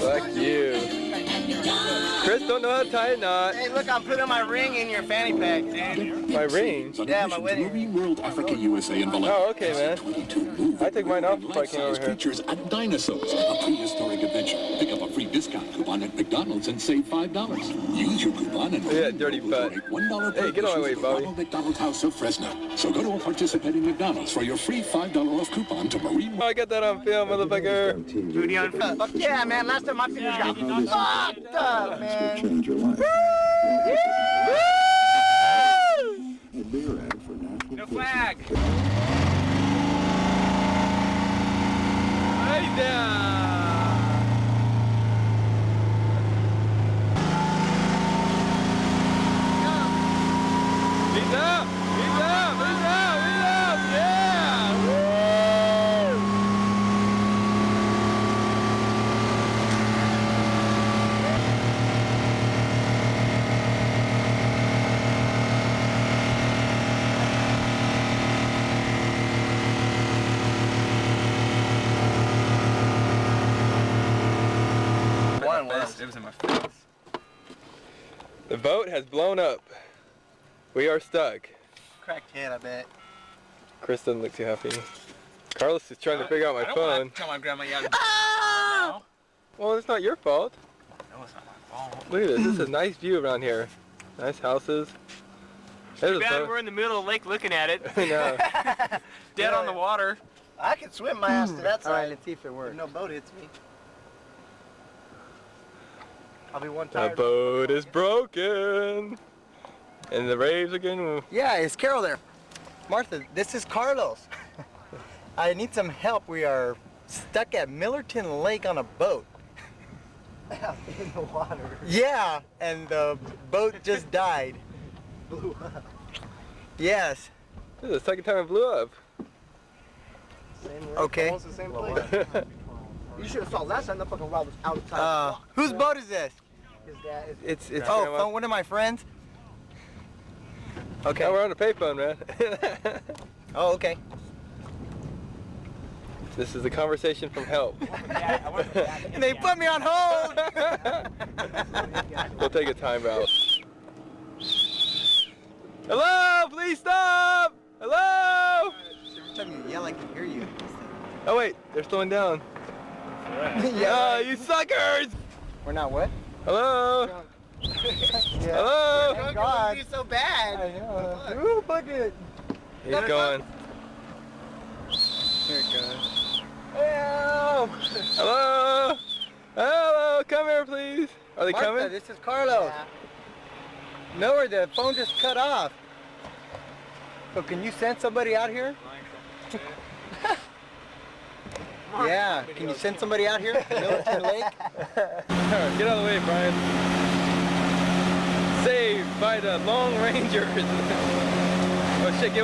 Fuck you. Chris don't know how to tie a knot. Hey, look, I'm putting my ring in your fanny pack, dude. My ring? Yeah, my wedding ring. World Africa USA envelope. Oh, okay, man. I took mine off before I came over here. Features at Dinosaurs, a prehistoric adventure. Pick up a free discount coupon at McDonald's and save $5. Use your coupon and yeah, dirty butt. $1 Hey, get on my way, Bobby. McDonald's House of Fresno. So go to a participating McDonald's for your free $5 off coupon to Marine. Oh, I got that on film, motherfucker. Booty on fuck yeah, man. Last time my fingers got fucked up, man. Change your life. A beer ad for National No flag. Right down. He's up. He's up. He's up. He's up. Yeah. Woo. It was in my face. The boat has blown up. We are stuck. Cracked head, I bet. Chris doesn't look too happy. Carlos is trying to figure out my phone. Tell my grandma you Well, it's not your fault. No, it's not my fault. Look at this. This is a nice view around here. Nice houses. Too bad we're in the middle of the lake looking at it. I know. Dead on the water. I could swim my ass to that side. Alright, let's see if it works. If no boat hits me. I'll be one The tired. boat is broken. And the waves are getting... Yeah, is Carol there? Martha, this is Carlos. I need some help. We are stuck at Millerton Lake on a boat. In the water. Yeah, and the boat just died. Blew up. Yes. This is the second time it blew up. Same lake, Okay. almost the same place. You should have saw last time the fucking rod was outside. Whose boat is this? His dad is. It's Oh, grandma. from one of my friends? Okay. Now we're on a payphone, man. Oh, okay. This is a conversation from help. And they put me on hold! We'll take a time out. Hello, please stop! Hello! Every time you yell, I can hear you. Oh wait, they're slowing down. Yeah. Oh, you suckers! We're not what? Hello? Hello? Drunk God. would be so bad. I know. Ooh, bucket! He's going. Here it goes. Hello? Hello? Hello? Come here, please. Are they Martha, coming? this is Carlos. No, the phone just cut off. So can you send somebody out here? Yeah, can you send somebody out here? Millerton Lake? Alright, get out of the way, Brian. Saved by the Lone Rangers. Oh shit, get away.